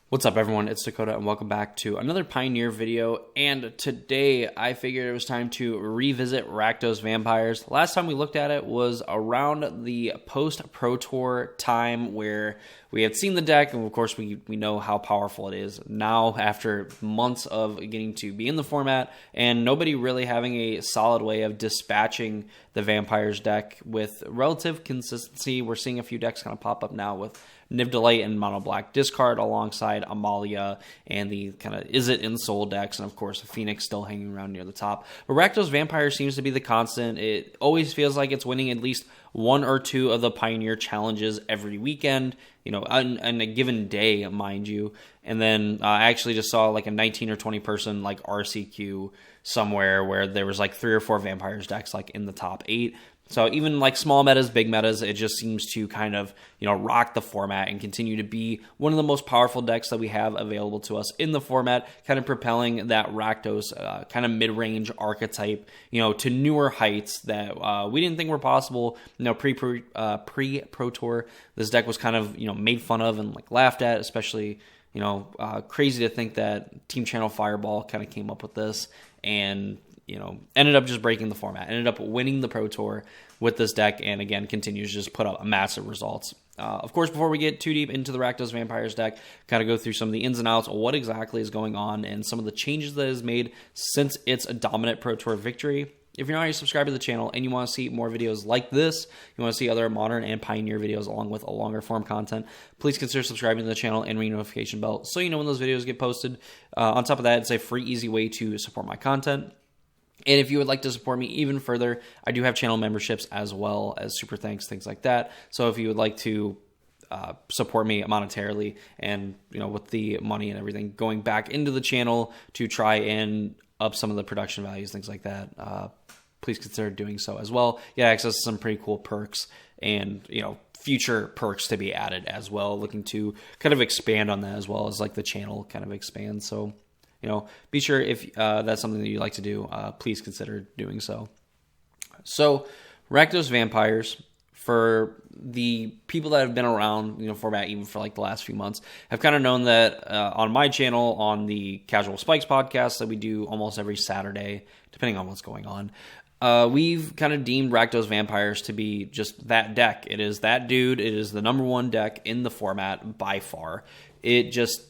What's up, everyone? It's Dakota, and welcome back to another Pioneer video. And today, I figured it was time to revisit Rakdos Vampires. Last time we looked at it was around the post-Pro Tour time, where we had seen the deck, and of course, we know how powerful it is. Now, after months of getting to be in the format, and nobody really having a solid way of dispatching the Vampires deck with relative consistency, we're seeing a few decks kind of pop up now with Niv Delight and Mono Black Discard alongside Amalia and the kind of Is It in Soul decks, and of course Phoenix still hanging around near the top. But Rakdos Vampire seems to be the constant. It always feels like it's winning at least one or two of the Pioneer challenges every weekend, you know, on a given day, mind you. And then I actually just saw like a 19 or 20 person like RCQ somewhere where there was like 3 or 4 Vampires decks like in the top 8. So even like small metas, big metas, it just seems to kind of, rock the format and continue to be one of the most powerful decks that we have available to us in the format, kind of propelling that Rakdos kind of mid-range archetype, to newer heights that we didn't think were possible, pre-Pro Tour. This deck was kind of, made fun of and like laughed at, especially, crazy to think that Team Channel Fireball kind of came up with this and ended up just breaking the format, ended up winning the Pro Tour with this deck, and again, continues to just put up massive results. Of course, before we get too deep into the Rakdos Vampires deck, kind of go through some of the ins and outs of what exactly is going on and some of the changes that is made since its dominant Pro Tour victory. If you're not already subscribed to the channel and you want to see more videos like this, you want to see other modern and Pioneer videos along with a longer form content, please consider subscribing to the channel and ring the notification bell so you know when those videos get posted. On top of that, it's a free, easy way to support my content. And if you would like to support me even further, I do have channel memberships as well as super thanks, things like that. So if you would like to support me monetarily and, with the money and everything going back into the channel to try and up some of the production values, things like that, please consider doing so as well. Get access to some pretty cool perks and, future perks to be added as well. Looking to kind of expand on that as well as like the channel kind of expands. So, be sure if that's something that you'd like to do, please consider doing so. So, Rakdos Vampires, for the people that have been around, format even for like the last few months, have kind of known that on my channel, on the Casual Spikes podcast that we do almost every Saturday, depending on what's going on, we've kind of deemed Rakdos Vampires to be just that deck. It is that dude. It is the number one deck in the format by far. It just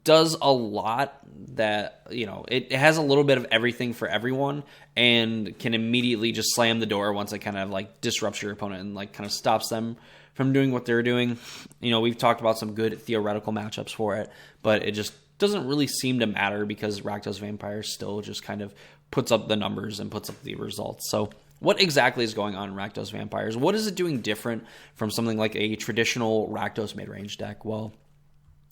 does a lot that, it has a little bit of everything for everyone and can immediately just slam the door once it kind of like disrupts your opponent and like kind of stops them from doing what they're doing. We've talked about some good theoretical matchups for it, but it just doesn't really seem to matter because Rakdos Vampires still just kind of puts up the numbers and puts up the results. So what exactly is going on in Rakdos Vampires? What is it doing different from something like a traditional Rakdos mid-range deck? Well,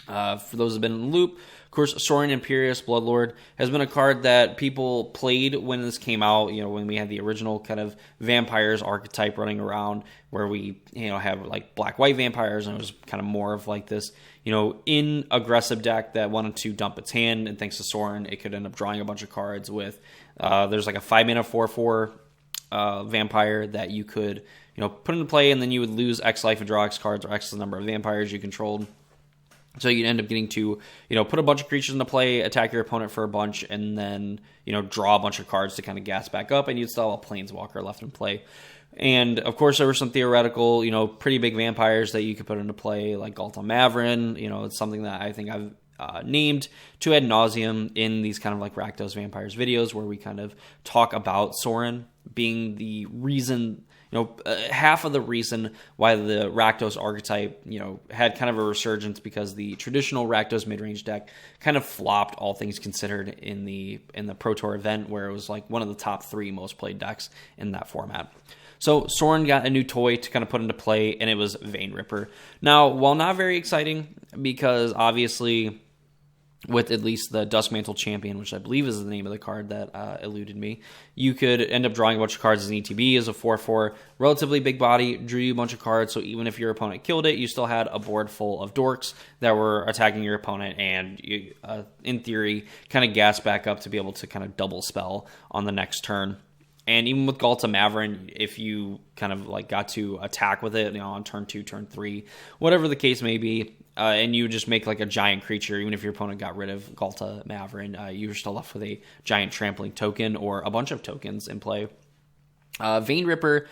for those who have been in the loop, of course, Sorin Imperious Bloodlord has been a card that people played when this came out, when we had the original kind of vampires archetype running around where we, have like black-white vampires, and it was kind of more of like this, in aggressive deck that wanted to dump its hand, and thanks to Sorin, it could end up drawing a bunch of cards with, there's like a 5-mana 4/4 vampire that you could, put into play, and then you would lose X life and draw X cards, or X the number of vampires you controlled. So you'd end up getting to, put a bunch of creatures into play, attack your opponent for a bunch, and then, draw a bunch of cards to kind of gas back up, and you'd still have a Planeswalker left in play. And, of course, there were some theoretical, pretty big vampires that you could put into play, like Galta Mavrin. It's something that I think I've named to ad nauseum in these kind of like Rakdos Vampires videos where we kind of talk about Sorin being the reason, half of the reason why the Rakdos archetype, had kind of a resurgence because the traditional Rakdos mid-range deck kind of flopped, all things considered, in the Pro Tour event where it was like one of the top 3 most played decks in that format. So Sorin got a new toy to kind of put into play, and it was Vein Ripper. Now, while not very exciting, because obviously with at least the Duskmantle Champion, which I believe is the name of the card that eluded me, you could end up drawing a bunch of cards as an ETB, as a 4/4, relatively big body, drew you a bunch of cards, so even if your opponent killed it, you still had a board full of dorks that were attacking your opponent, and you, in theory, kind of gas back up to be able to kind of double spell on the next turn. And even with Galta Maverin, if you kind of like got to attack with it, on turn 2, turn 3, whatever the case may be, and you just make like a giant creature, even if your opponent got rid of Galta Maverin, you're still left with a giant trampling token or a bunch of tokens in play. Vein Ripper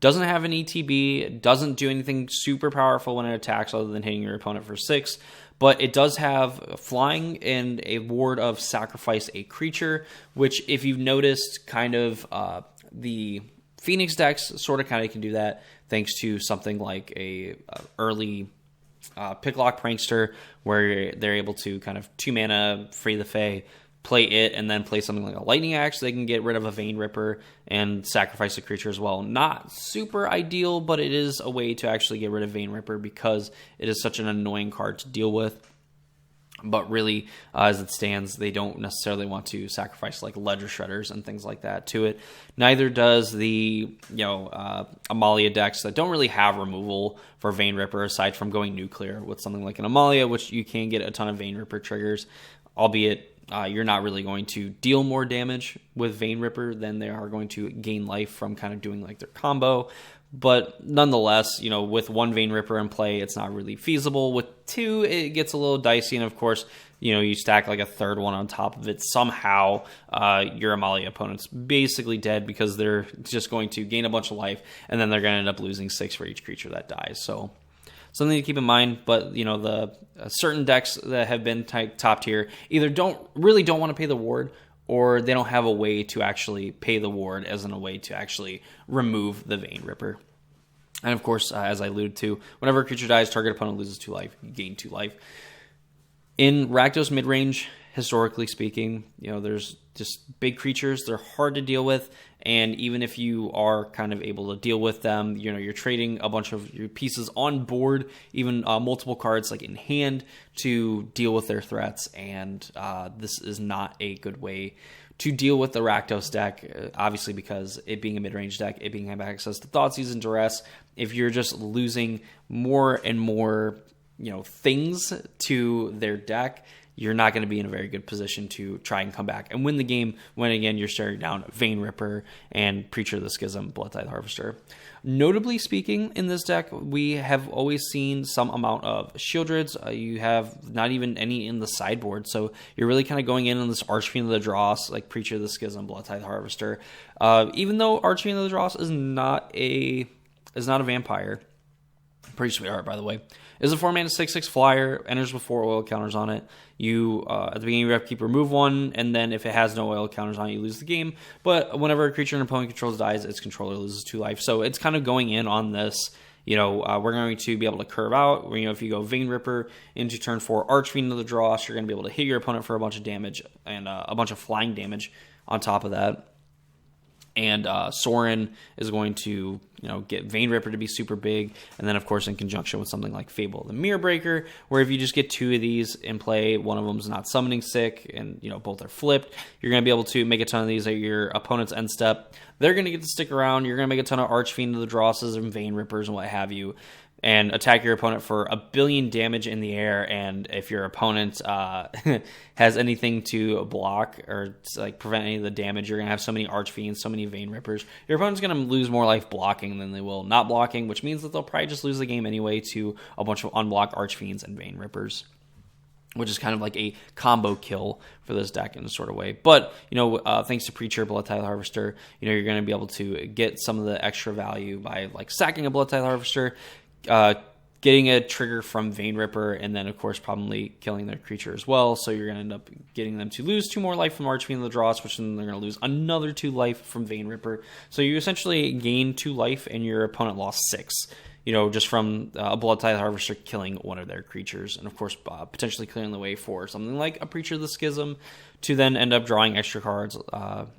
doesn't have an ETB, doesn't do anything super powerful when it attacks other than hitting your opponent for 6, but it does have flying and a ward of sacrifice a creature, which if you've noticed, kind of the Phoenix decks sort of kind of can do that thanks to something like a early Picklock Prankster, where they're able to kind of 2 mana, Free the Fae, play it, and then play something like a Lightning Axe. They can get rid of a Vein Ripper and sacrifice a creature as well. Not super ideal, but it is a way to actually get rid of Vein Ripper because it is such an annoying card to deal with. But really, as it stands, they don't necessarily want to sacrifice like Ledger Shredders and things like that to it. Neither does the Amalia decks that don't really have removal for Vein Ripper aside from going nuclear with something like an Amalia, which you can get a ton of Vein Ripper triggers, albeit you're not really going to deal more damage with Vein Ripper than they are going to gain life from kind of doing like their combo. But nonetheless, with 1 Vein Ripper in play, it's not really feasible. With 2, it gets a little dicey. And of course, you stack like a third one on top of it. Somehow, your Amalia opponent's basically dead because they're just going to gain a bunch of life. And then they're going to end up losing 6 for each creature that dies. So something to keep in mind. But, the certain decks that have been top tier either don't want to pay the ward, or they don't have a way to actually pay the ward as in a way to actually remove the Vein Ripper. And of course, as I alluded to, whenever a creature dies, target opponent loses 2 life, you gain 2 life. In Rakdos midrange, historically speaking, there's just big creatures. They're hard to deal with, and even if you are kind of able to deal with them, you're trading a bunch of your pieces on board, even multiple cards like in hand to deal with their threats, and this is not a good way to deal with the Rakdos deck, obviously because it being a mid-range deck, it being having access to Thoughtseize and Duress. If you're just losing more and more things to their deck, you're not going to be in a very good position to try and come back and win the game when, again, you're staring down Vein Ripper and Preacher of the Schism, Bloodtithe Harvester. Notably speaking, in this deck, we have always seen some amount of Shieldreds. You have not even any in the sideboard, so you're really kind of going in on this Archfiend of the Dross, like Preacher of the Schism, Bloodtithe Harvester. Even though Archfiend of the Dross is not a vampire, pretty sweet art, by the way. Is a 4-mana 6/6 flyer, enters with 4 oil counters on it. You, at the beginning of your upkeep, remove 1, and then if it has no oil counters on it, you lose the game. But whenever a creature an opponent controls dies, its controller loses 2 life. So it's kind of going in on this, we're going to be able to curve out. If you go Vein Ripper into turn 4, Archfiend of the Dross, you're going to be able to hit your opponent for a bunch of damage and a bunch of flying damage on top of that. And Sorin is going to, get Vein Ripper to be super big. And then, of course, in conjunction with something like Fable the Mirror Breaker, where if you just get 2 of these in play, one of them's not summoning sick, and, both are flipped, you're going to be able to make a ton of these at your opponent's end step. They're going to get to stick around. You're going to make a ton of Archfiend of the Drosses and Vein Rippers and what have you, and attack your opponent for 1 billion damage in the air. And if your opponent has anything to block or prevent any of the damage, you're going to have so many Archfiends, so many Vein Rippers. Your opponent's going to lose more life blocking than they will not blocking, which means that they'll probably just lose the game anyway to a bunch of unblocked Archfiends and Vein Rippers, which is kind of like a combo kill for this deck in a sort of way. But, thanks to Preacher, Bloodtithe Harvester, you're going to be able to get some of the extra value by sacking a Bloodtithe Harvester, getting a trigger from Vein Ripper, and then, of course, probably killing their creature as well. So you're going to end up getting them to lose 2 more life from Archfiend of the Dross, which then they're going to lose another 2 life from Vein Ripper. So you essentially gain 2 life, and your opponent lost 6, just from a Bloodtithe Harvester killing one of their creatures. And, of course, potentially clearing the way for something like a Preacher of the Schism to then end up drawing extra cards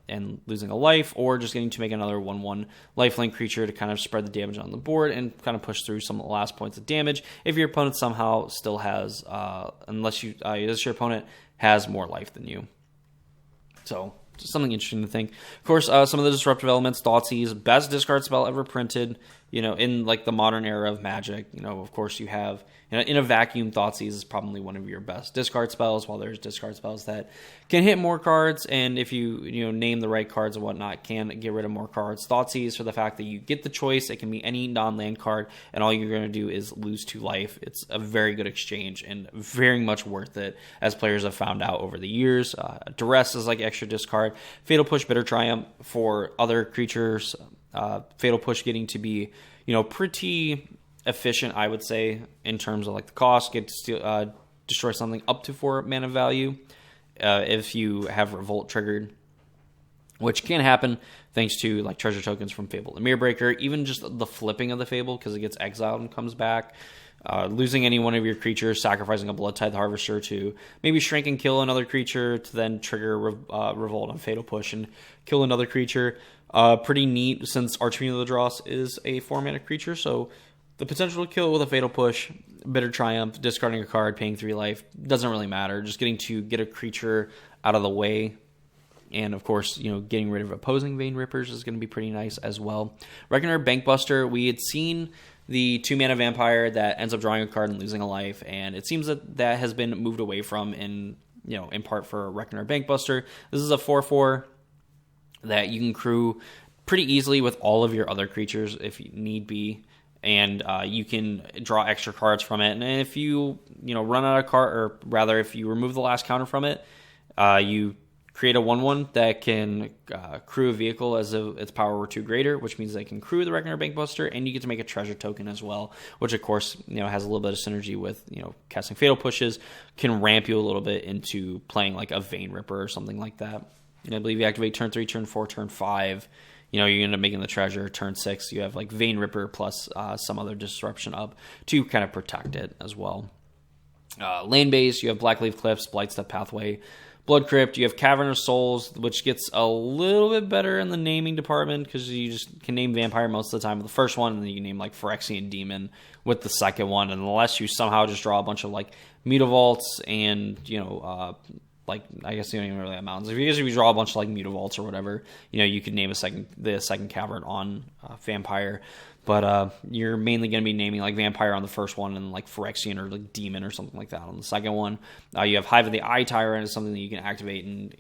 and losing a life, or just getting to make another 1/1 lifelink creature to kind of spread the damage on the board and kind of push through some of the last points of damage if your opponent somehow still has, unless your opponent has more life than you. So, just something interesting to think. Of course, some of the Disruptive Elements, Thoughtseize, best discard spell ever printed. in like the modern era of Magic, of course you have, in a vacuum, Thoughtseize is probably one of your best discard spells, while there's discard spells that can hit more cards, and if you name the right cards and whatnot, can get rid of more cards. Thoughtseize, for the fact that you get the choice, it can be any non-land card, and all you're going to do is lose 2 life. It's a very good exchange, and very much worth it, as players have found out over the years. Duress is like extra discard. Fatal Push, Bitter Triumph for other creatures. Fatal Push getting to be, pretty efficient, I would say, in terms of like the cost. Get to destroy something up to 4 mana value if you have Revolt triggered, which can happen thanks to like treasure tokens from Fable the Mirrorbreaker, even just the flipping of the Fable because it gets exiled and comes back. Losing any one of your creatures, sacrificing a Blood Tithe Harvester to maybe shrink and kill another creature to then trigger Revolt on Fatal Push and kill another creature. Pretty neat, since Archfiend of the Dross is a 4-mana creature, so the potential to kill with a Fatal Push, Bitter Triumph, discarding a card, paying 3 life, doesn't really matter. Just getting to get a creature out of the way. And, of course, getting rid of opposing Vein Rippers is going to be pretty nice as well. Reckoner Bankbuster, we had seen the 2-mana vampire that ends up drawing a card and losing a life, and it seems that has been moved away from in part for Reckoner Bankbuster. This is a 4/4 that you can crew pretty easily with all of your other creatures if you need be. And you can draw extra cards from it. And if you run out of card, or rather, if you remove the last counter from it, you create a 1/1 that can crew a vehicle as if its power were 2 greater, which means they can crew the Reckoner Bankbuster, and you get to make a treasure token as well, which of course has a little bit of synergy with casting Fatal Pushes, can ramp you a little bit into playing like a Vein Ripper or something like that. I believe you activate turn 3, turn 4, turn 5. You end up making the treasure. Turn 6, you have like Vein Ripper plus some other disruption up to kind of protect it as well. Lane base, you have Blackleaf Cliffs, Blightstep Pathway, Blood Crypt. You have Cavern of Souls, which gets a little bit better in the naming department because you just can name Vampire most of the time with the first one, and then you name like Phyrexian Demon with the second one, unless you somehow just draw a bunch of like Mutavaults and like, I guess you don't even really have mountains. If you draw a bunch of like Mutavaults or whatever, you could name the second cavern on Vampire. But you're mainly going to be naming like Vampire on the first one and like Phyrexian or like Demon or something like that on the second one. You have Hive of the Eye Tyrant is something that you can activate and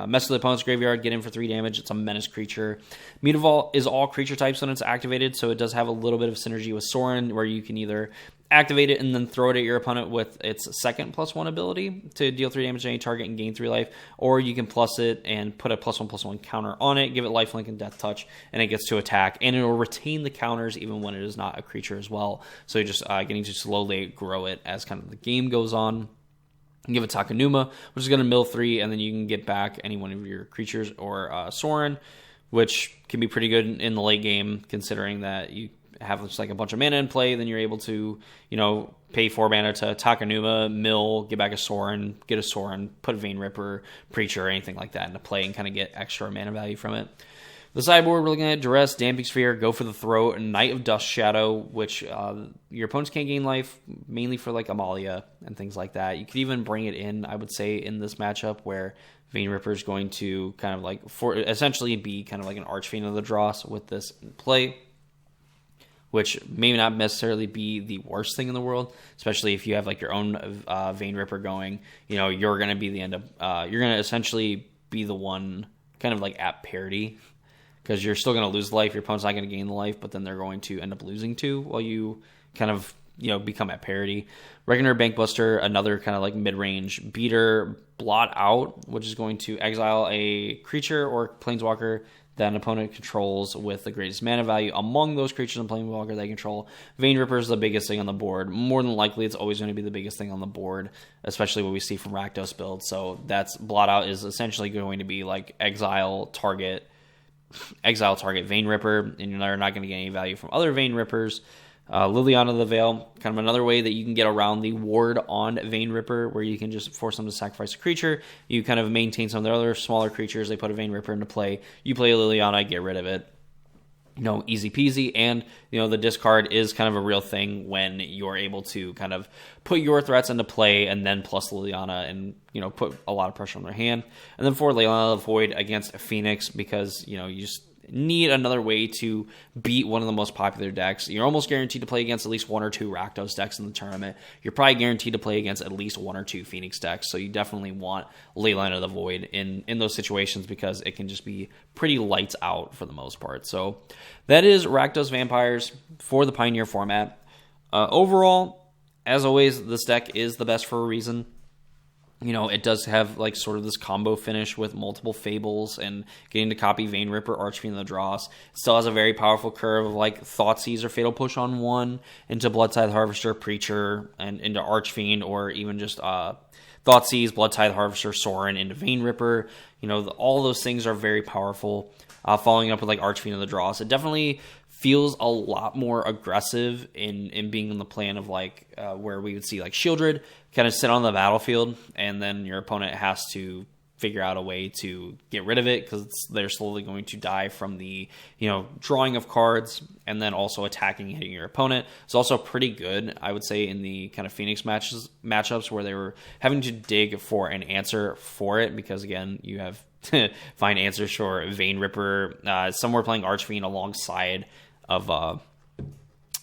mess with the opponent's graveyard, get in for 3 damage. It's a menace creature. Mutavault is all creature types when it's activated, so it does have a little bit of synergy with Sorin, where you can either activate it and then throw it at your opponent with its second +1 ability to deal 3 damage to any target and gain 3 life, or you can plus it and put a +1/+1 counter on it, give it lifelink and death touch, and it gets to attack, and it will retain the counters even when it is not a creature as well. So you're just getting to slowly grow it as kind of the game goes on. Give it Takenuma, which is going to mill 3, and then you can get back any one of your creatures, or Sorin, which can be pretty good in the late game, considering that you have just like a bunch of mana in play. Then you're able to, pay 4 mana to Takenuma, mill, get back a Sorin, get a Sorin, put a Vein Ripper, Preacher, or anything like that into play, and kind of get extra mana value from it. The sideboard, we're looking at Duress, Damping Sphere, Go for the Throat, and Knight of Dust Shadow, which your opponents can't gain life, mainly for like Amalia and things like that. You could even bring it in, I would say, in this matchup where Vein Ripper is going to kind of like essentially be kind of like an Archfiend of the Dross with this in play, which may not necessarily be the worst thing in the world, especially if you have like your own Vein Ripper going. You're going to be you're going to essentially be the one kind of like at parity, because you're still going to lose life. Your opponent's not going to gain the life, but then they're going to end up losing 2 while you kind of become at parity. Reckoner Bankbuster, another kind of like mid-range beater. Blot Out, which is going to exile a creature or planeswalker that an opponent controls with the greatest mana value among those creatures and planeswalker they control. Vein Ripper is the biggest thing on the board. More than likely, it's always going to be the biggest thing on the board, especially what we see from Rakdos builds. So that's Blot Out is essentially going to be like exile target Vein Ripper, and you're not going to get any value from other Vein Rippers. Liliana of the Veil, kind of another way that you can get around the ward on Vein Ripper, where you can just force them to sacrifice a creature. You kind of maintain some of their other smaller creatures. They put a Vein Ripper into play. You play a Liliana, get rid of it. Easy peasy. And, the discard is kind of a real thing when you're able to kind of put your threats into play and then plus Liliana and, put a lot of pressure on their hand. And then for Liliana of the Void against Phoenix, because, need another way to beat one of the most popular decks. You're almost guaranteed to play against at least 1 or 2 Rakdos decks in the tournament. You're probably guaranteed to play against at least 1 or 2 Phoenix decks, so you definitely want Leyline of the Void in those situations because it can just be pretty lights out for the most part. So that is Rakdos Vampires for the Pioneer format. Overall, as always, this deck is the best for a reason. You know, it does have like sort of this combo finish with multiple Fables and getting to copy Vein Ripper, Archfiend, and the Dross. It still has a very powerful curve of like Thoughtseize or Fatal Push on 1 into Bloodtithe Harvester, Preacher, and into Archfiend, or even just Thoughtseize, Bloodtithe Harvester, Sorin into Vein Ripper. You know, all those things are very powerful. Following up with like Archfiend and the Dross, it definitely feels a lot more aggressive in being in the plan of like where we would see like Shieldred kind of sit on the battlefield, and then your opponent has to figure out a way to get rid of it because they're slowly going to die from the, you know, drawing of cards and then also attacking and hitting your opponent. It's also pretty good, I would say, in the kind of Phoenix matchups where they were having to dig for an answer for it because, again, you have to find answers for Vein Ripper. Some were playing Archfiend alongside of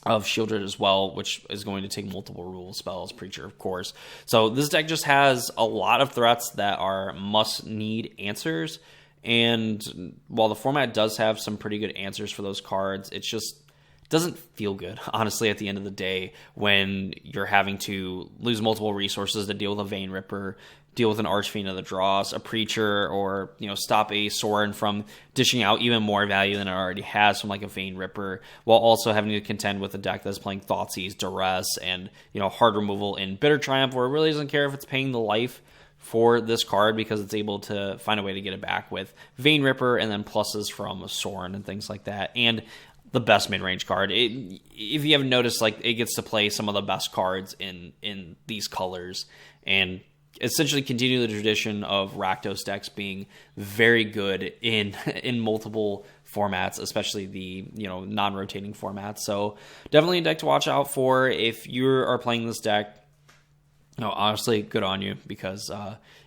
Shieldred as well, which is going to take multiple rule spells, Preacher, of course. So this deck just has a lot of threats that are must-need answers, and while the format does have some pretty good answers for those cards, it just doesn't feel good, honestly, at the end of the day, when you're having to lose multiple resources to deal with a Vein Ripper, deal with an Archfiend of the Dross, a Preacher, or, you know, stop a Sorin from dishing out even more value than it already has from like a Vein Ripper, while also having to contend with a deck that's playing Thoughtseize, Duress, and, you know, hard removal in Bitter Triumph, where it really doesn't care if it's paying the life for this card because it's able to find a way to get it back with Vein Ripper and then pluses from Sorin and things like that. And the best mid-range card. If you haven't noticed, like, it gets to play some of the best cards in these colors and essentially continue the tradition of Rakdos decks being very good in multiple formats, especially the, you know, non-rotating formats. So definitely a deck to watch out for if you are playing this deck. No, honestly, good on you, because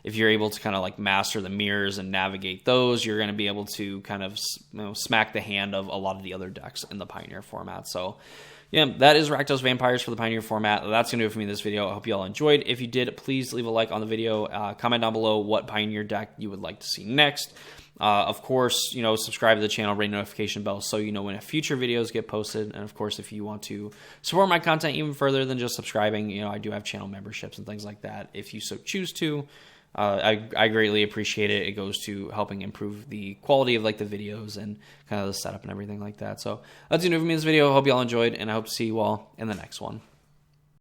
if you're able to kind of like master the mirrors and navigate those, you're going to be able to kind of, you know, smack the hand of a lot of the other decks in the Pioneer format. So yeah, that is Rakdos Vampires for the Pioneer format. That's going to do it for me in this video. I hope you all enjoyed. If you did, please leave a like on the video. Comment down below what Pioneer deck you would like to see next. Of course, you know, subscribe to the channel, ring the notification bell so you know when future videos get posted. And of course, if you want to support my content even further than just subscribing, you know, I do have channel memberships and things like that if you so choose to. I greatly appreciate it. It goes to helping improve the quality of like the videos and kind of the setup and everything like that. So that's going to do it for me in this video. I hope you all enjoyed, and I hope to see you all in the next one.